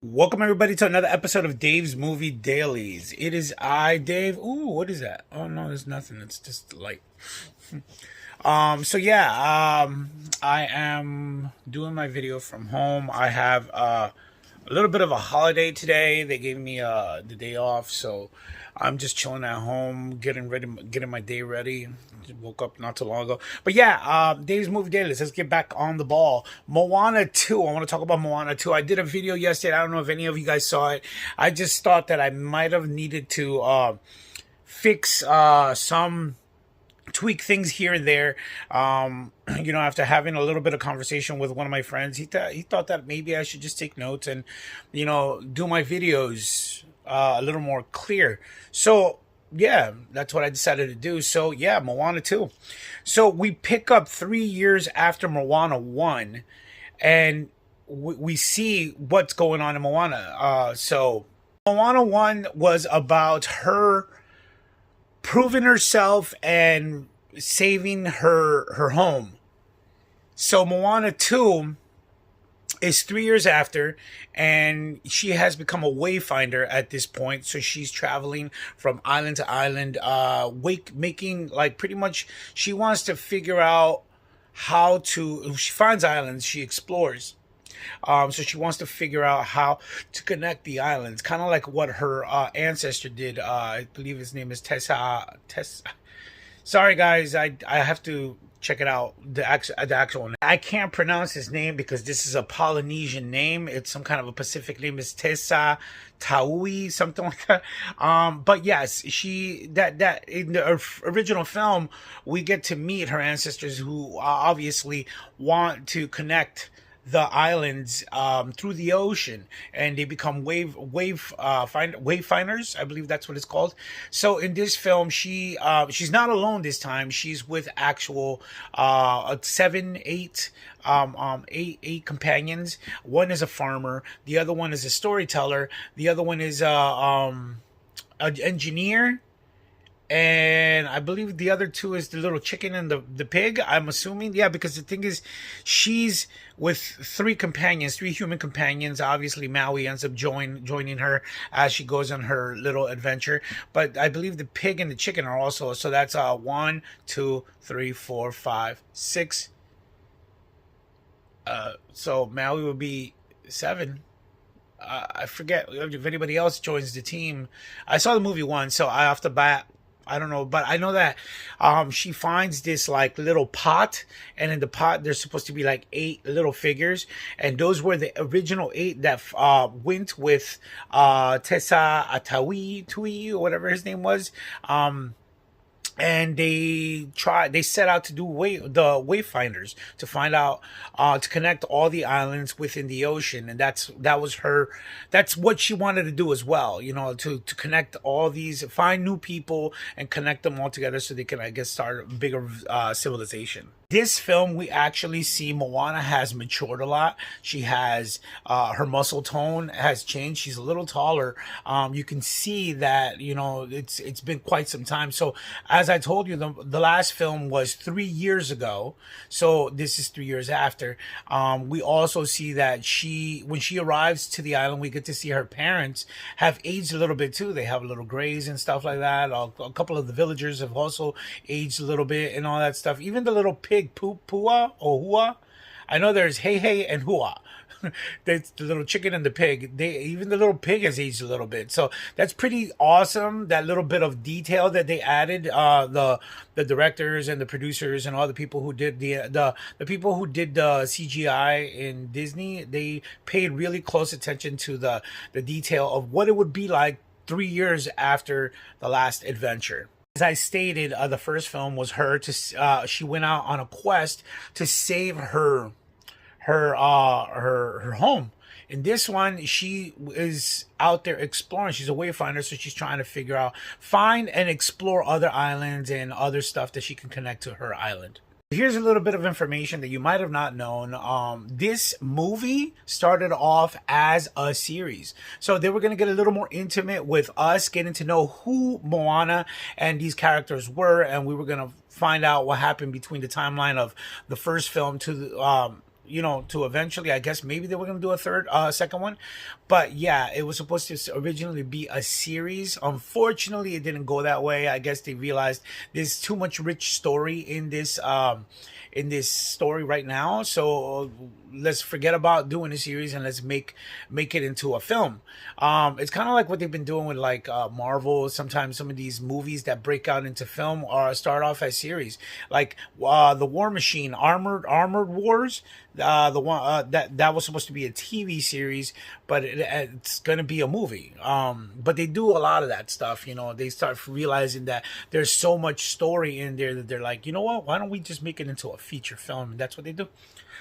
Welcome everybody to another episode of Dave's Movie Dailies. It is I, Dave. Ooh, what is that? Oh no, there's nothing. It's just light. I am doing my video from home. I have a little bit of a holiday today. They gave me the day off, so I'm just chilling at home, getting ready, getting my day ready. Woke up not too long ago, but yeah, Dave's Movie Dailies. Let's get back on the ball. Moana 2. I want to talk about Moana 2. I did a video yesterday. I don't know if any of you guys saw it. I just thought that I might have needed to fix some tweak things here and there. After having a little bit of conversation with one of my friends, he thought that maybe I should just take notes and, do my videos a little more clear. So yeah, that's what I decided to do. So yeah, Moana 2. So we pick up 3 years after Moana 1, and we see what's going on in Moana. So Moana 1 was about her proving herself and saving her home. So Moana 2 is 3 years after, and she has become a wayfinder at this point. So she's traveling from island to island, making, like, pretty much she wants to figure out how to. She finds islands, she explores. So she wants to figure out how to connect the islands, kind of like what her ancestor did. I believe his name is Tessa. Tessa. Sorry, guys, I have to check it out. The actual name. I can't pronounce his name because this is a Polynesian name. It's some kind of a Pacific name. It's Tessa Taui, something like that. But yes, she that in the original film we get to meet her ancestors who obviously want to connect the islands through the ocean, and they become wave finders. I believe that's what it's called. So in this film, she's not alone this time. She's with actual seven, eight companions. One is a farmer. The other one is a storyteller. The other one is an engineer, and I believe the other two is the little chicken and the pig. I'm assuming, yeah, because the thing is, she's with three companions, three human companions. Obviously, Maui ends up joining her as she goes on her little adventure. But I believe the pig and the chicken are also. So that's one, two, three, four, five, six. So Maui would be seven. I forget if anybody else joins the team. I saw the movie once, so I off the bat I don't know, but I know that she finds this like little pot, and in the pot there's supposed to be like eight little figures, and those were the original eight that went with Tessa Atawi Tui, or whatever his name was. And they set out to do the wayfinders, to find out, to connect all the islands within the ocean. And that's what she wanted to do as well, to connect all these, find new people and connect them all together so they can, I guess, start a bigger civilization. This film, we actually see Moana has matured a lot. She has her muscle tone has changed. She's a little taller. You can see that, it's been quite some time. So as I told you, the last film was 3 years ago. So this is 3 years after. We also see that when she arrives to the island, we get to see her parents have aged a little bit too. They have little grays and stuff like that. A couple of the villagers have also aged a little bit and all that stuff. Even the little pig, Pua or Hua. I know there's Hey Hey and Hua. That's the little chicken and the pig. Even the little pig has aged a little bit, so that's pretty awesome. That little bit of detail that they added, the directors and the producers and all the people who did the people who did the CGI in Disney, they paid really close attention to the detail of what it would be like 3 years after the last adventure. As I stated, the first film was her she went out on a quest to save her home. In this one, she is out there exploring. She's a wayfinder, so she's trying to find and explore other islands and other stuff that she can connect to her island. Here's a little bit of information that you might have not known. This movie started off as a series. So they were going to get a little more intimate with us, getting to know who Moana and these characters were. And we were going to find out what happened between the timeline of the first film to to eventually, I guess maybe they were going to do a second one. But yeah, it was supposed to originally be a series. Unfortunately, it didn't go that way. I guess they realized there's too much rich story in this story right now. So let's forget about doing a series and let's make it into a film. It's kind of like what they've been doing with like Marvel. Sometimes some of these movies that break out into film or start off as series, like the War Machine, Armored Wars. The one that was supposed to be a TV series, but it's going to be a movie. But they do a lot of that stuff. They start realizing that there's so much story in there that they're like, you know what? Why don't we just make it into a feature film? And that's what they do.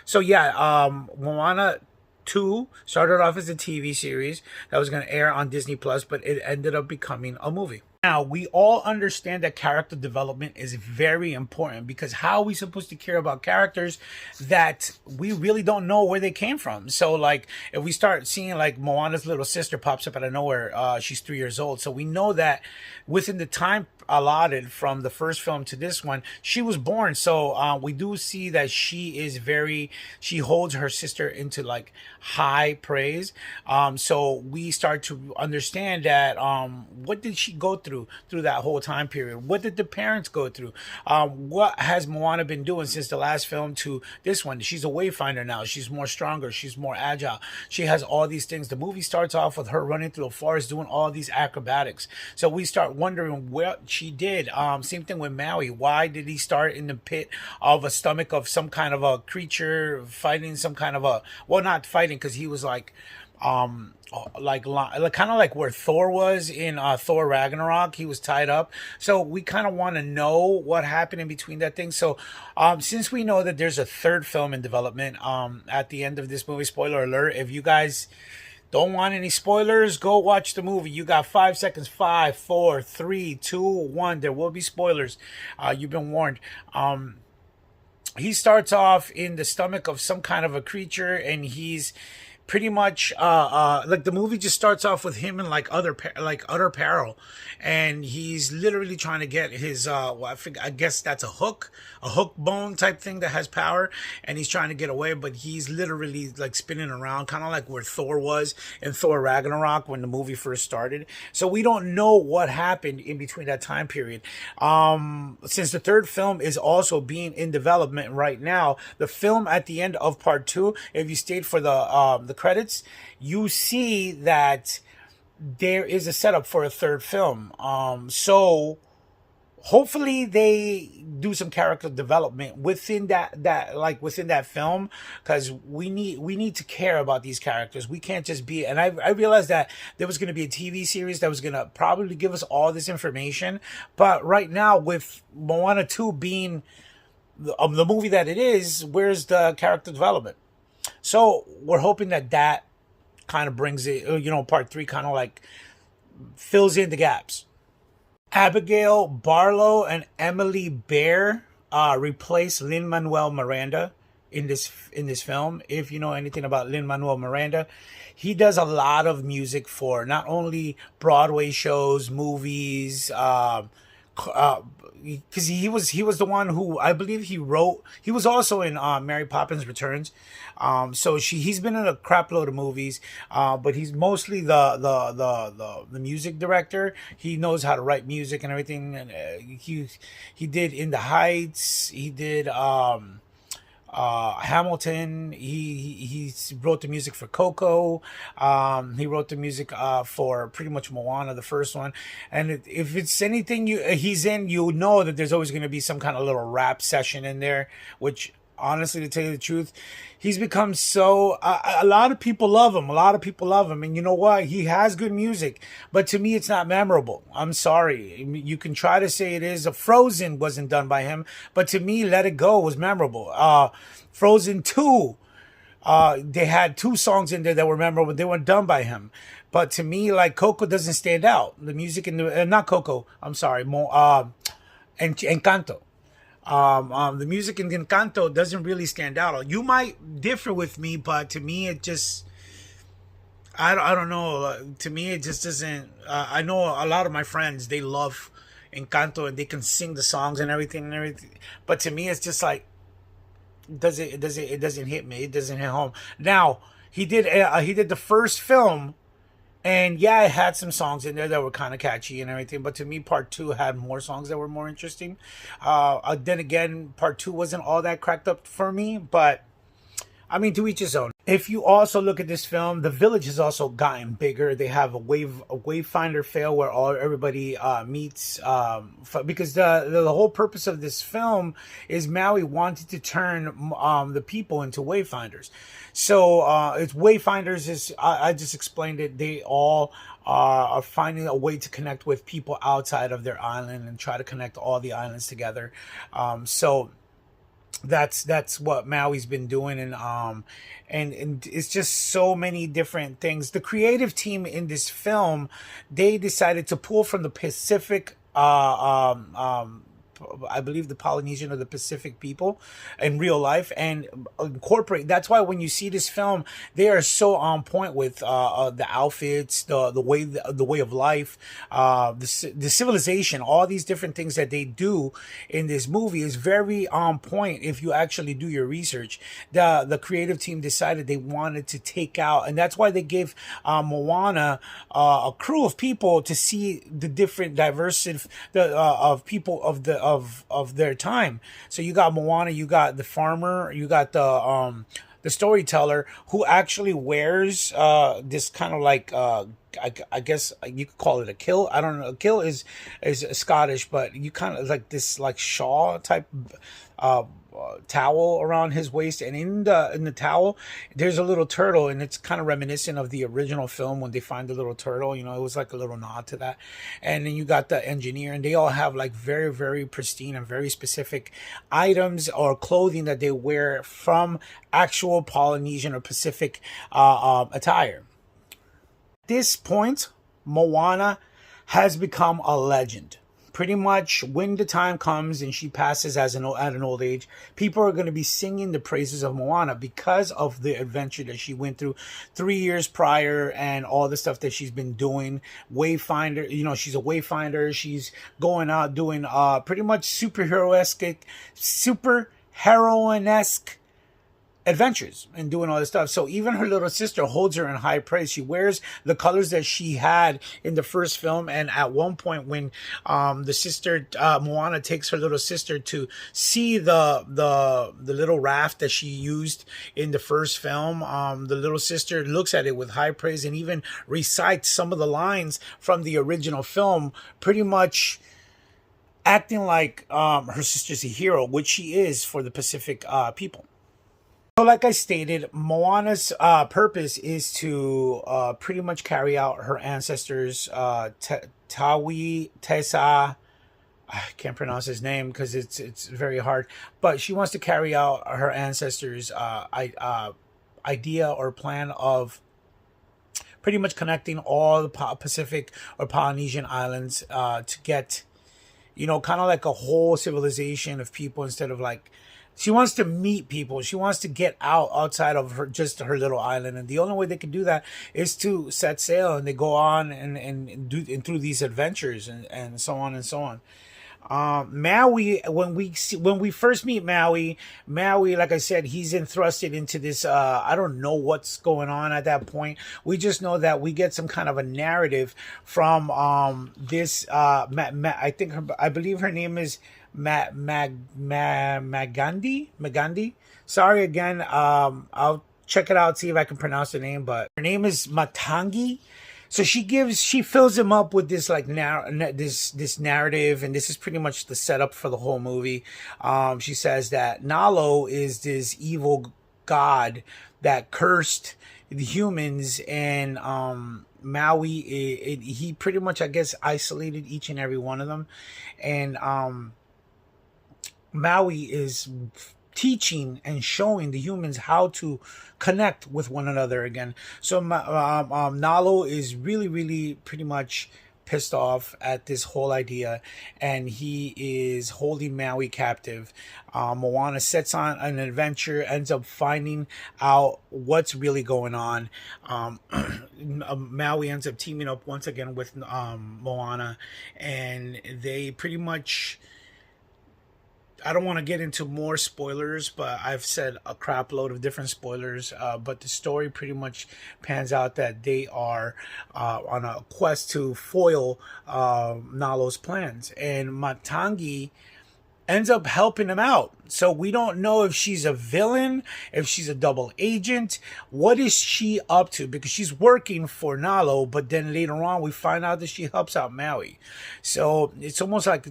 So yeah, Moana 2 started off as a TV series that was going to air on Disney Plus, but it ended up becoming a movie. Now, we all understand that character development is very important, because how are we supposed to care about characters that we really don't know where they came from? So, like, if we start seeing, like, Moana's little sister pops up out of nowhere, she's 3 years old. So we know that within the time allotted from the first film to this one, she was born. So we do see that she holds her sister into, like, high praise. So we start to understand that what did she go through that whole time period? What did the parents go through? What has Moana been doing since the last film to this one? She's a wayfinder now. She's more stronger. She's more agile. She has all these things. The movie starts off with her running through the forest doing all these acrobatics. So we start wondering what she did. Same thing with Maui. Why did he start in the pit of a stomach of some kind of a creature fighting some kind of not fighting, because he was like kind of like where Thor was in Thor Ragnarok. He was tied up. So we kind of want to know what happened in between that thing. So since we know that there's a third film in development, at the end of this movie, spoiler alert, if you guys don't want any spoilers, go watch the movie. You got 5 seconds. 5, 4, 3, 2, 1. There will be spoilers. You've been warned. He starts off in the stomach of some kind of a creature, and he's pretty much like the movie just starts off with him in like utter peril, and he's literally trying to get his I guess that's a hook bone type thing that has power, and he's trying to get away, but he's literally like spinning around, kind of like where Thor was in Thor Ragnarok when the movie first started. So we don't know what happened in between that time period. Since the third film is also being in development right now, the film at the end of part 2, if you stayed for the credits, you see that there is a setup for a third film. So hopefully they do some character development within that film, because we need to care about these characters. We can't just be, and I realized that there was going to be a TV series that was going to probably give us all this information, but right now with Moana 2 being the movie that it is, where's the character development? So we're hoping that kind of brings it, part 3 kind of like fills in the gaps. Abigail Barlow and Emily Bear replace Lin-Manuel Miranda in this film. If you know anything about Lin-Manuel Miranda, he does a lot of music for not only Broadway shows, movies, because he was the one who, I believe, he was also in Mary Poppins Returns. So he's been in a crap load of movies, but he's mostly the music director. He knows how to write music and everything. And he did In the Heights. He did Hamilton. He wrote the music for Coco. He wrote the music for pretty much Moana, the first one. And if it's anything he's in, you know that there's always going to be some kind of little rap session in there, which, honestly, to tell you the truth, he's become so a lot of people love him. And you know what? He has good music, but to me, it's not memorable. I'm sorry. You can try to say it is. Frozen wasn't done by him, but to me, Let It Go was memorable. Frozen 2, they had 2 songs in there that were memorable. They weren't done by him. But to me, like, Coco doesn't stand out. The music in the not Coco. I'm sorry. Encanto. The music in Encanto doesn't really stand out. You might differ with me, but to me, it just, I don't know. To me, it just doesn't. I know a lot of my friends, they love Encanto and they can sing the songs and everything. But to me, it's just like, it doesn't hit me. It doesn't hit home. Now he did the first film, and yeah, it had some songs in there that were kind of catchy and everything. But to me, part two had more songs that were more interesting. Then again, part two wasn't all that cracked up for me, but I mean, to each his own. If you also look at this film, the village has also gotten bigger. They have a wayfinder fail where everybody meets. Because the whole purpose of this film is Maui wanted to turn the people into wayfinders. So it's wayfinders is I just explained it. They all are finding a way to connect with people outside of their island and try to connect all the islands together. So that's what Maui's been doing, and it's just so many different things. The creative team in this film, they decided to pull from the Pacific I believe the Polynesian or the Pacific people in real life and incorporate. That's why when you see this film, they are so on point with the outfits, the way of life, the civilization, all these different things that they do in this movie is very on point. If you actually do your research, the creative team decided they wanted to take out, and that's why they gave Moana a crew of people to see the different diversity of people of their time. So you got Moana, you got the farmer, you got the storyteller who actually wears this kind of like I guess you could call it a kill. I don't know. A kill is Scottish, but you kind of like this like shawl type towel around his waist, and in the towel there's a little turtle, and it's kind of reminiscent of the original film when they find the little turtle. You know, it was like a little nod to that. And then you got the engineer, and they all have like very, very pristine and very specific items or clothing that they wear from actual Polynesian or Pacific attire. At this point, Moana has become a legend. Pretty much when the time comes and she passes at an old age, people are going to be singing the praises of Moana because of the adventure that she went through 3 years prior and all the stuff that she's been doing. Wayfinder, you know, she's a wayfinder. She's going out doing pretty much superheroesque adventures and doing all this stuff. So even her little sister holds her in high praise. She wears the colors that she had in the first film, and at one point when the sister Moana takes her little sister to see the little raft that she used in the first film, the little sister looks at it with high praise and even recites some of the lines from the original film, pretty much acting like her sister's a hero, which she is for the Pacific people. So like I stated, Moana's purpose is to pretty much carry out her ancestors' Tawi, Tesa, I can't pronounce his name because it's very hard, but she wants to carry out her ancestors' idea or plan of pretty much connecting all the Pacific or Polynesian islands to get, you know, kind of like a whole civilization of people instead of like, she wants to meet people. She wants to get outside of just her little island. And the only way they can do that is to set sail, and they go on and through these adventures and so on and so on. Maui, when we first meet Maui, like I said, he's entrusted into this, I don't know what's going on at that point. We just know that we get some kind of a narrative from, this, I believe her name is Magandi. Sorry again. I'll check it out, see if I can pronounce the name, but her name is Matangi. So she fills him up with this like this narrative, and this is pretty much the setup for the whole movie. She says that Nalo is this evil god that cursed the humans, and Maui, he pretty much, I guess, isolated each and every one of them, and Maui is teaching and showing the humans how to connect with one another again. So Nalo is really, really pretty much pissed off at this whole idea, and he is holding Maui captive. Moana sets on an adventure, ends up finding out what's really going on. Maui ends up teaming up once again with, Moana, and they pretty much, I don't want to get into more spoilers, but I've said a crap load of different spoilers. But the story pretty much pans out that they are on a quest to foil Nalo's plans, and Matangi ends up helping him out. So we don't know if she's a villain, if she's a double agent. What is she up to? Because she's working for Nalo, but then later on we find out that she helps out Maui. So it's almost like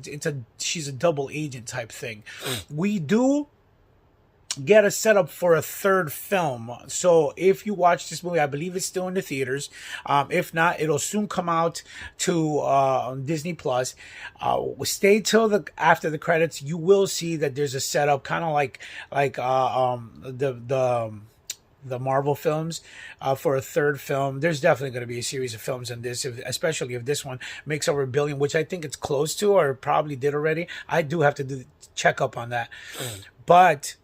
she's a double agent type thing. We do get a setup for a third film. So if you watch this movie, I believe it's still in the theaters. If not, it'll soon come out to Disney Plus. Stay till after the credits. You will see that there's a setup, kind of like the Marvel films, for a third film. There's definitely going to be a series of films in this, especially if this one makes over $1 billion, which I think it's close to, or probably did already. I do have to check up on that, but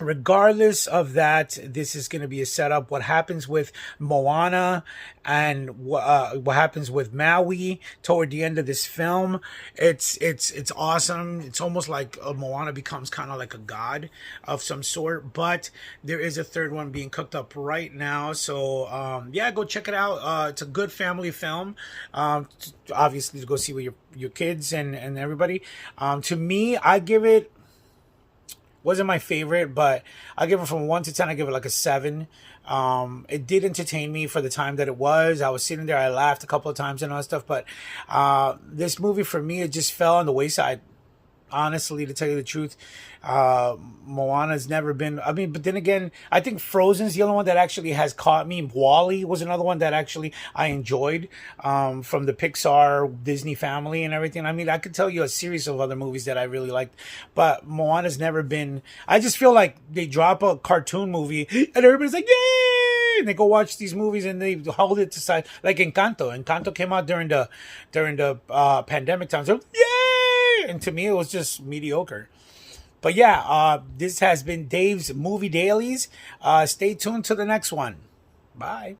regardless of that, this is going to be a setup. What happens with Moana and what happens with Maui toward the end of this film, it's awesome. It's almost like Moana becomes kind of like a god of some sort. But there is a third one being cooked up right now. So yeah, go check it out. It's a good family film. Obviously, to go see with your kids and everybody. To me, I give it. Wasn't my favorite, but I give it from 1 to 10. I give it like a 7. It did entertain me for the time that it was. I was sitting there. I laughed a couple of times and all that stuff. But this movie for me, it just fell on the wayside. Honestly, to tell you the truth, Moana's never been. I mean, but then again, I think Frozen's the only one that actually has caught me. WALL-E was another one that actually I enjoyed, from the Pixar Disney family and everything. I mean, I could tell you a series of other movies that I really liked, but Moana's never been. I just feel like they drop a cartoon movie and everybody's like, yay! And they go watch these movies and they hold it to side. Like Encanto. Encanto came out during the pandemic time. So yay! And to me, it was just mediocre. But yeah, this has been Dave's Movie Dailies. Stay tuned to the next one. Bye.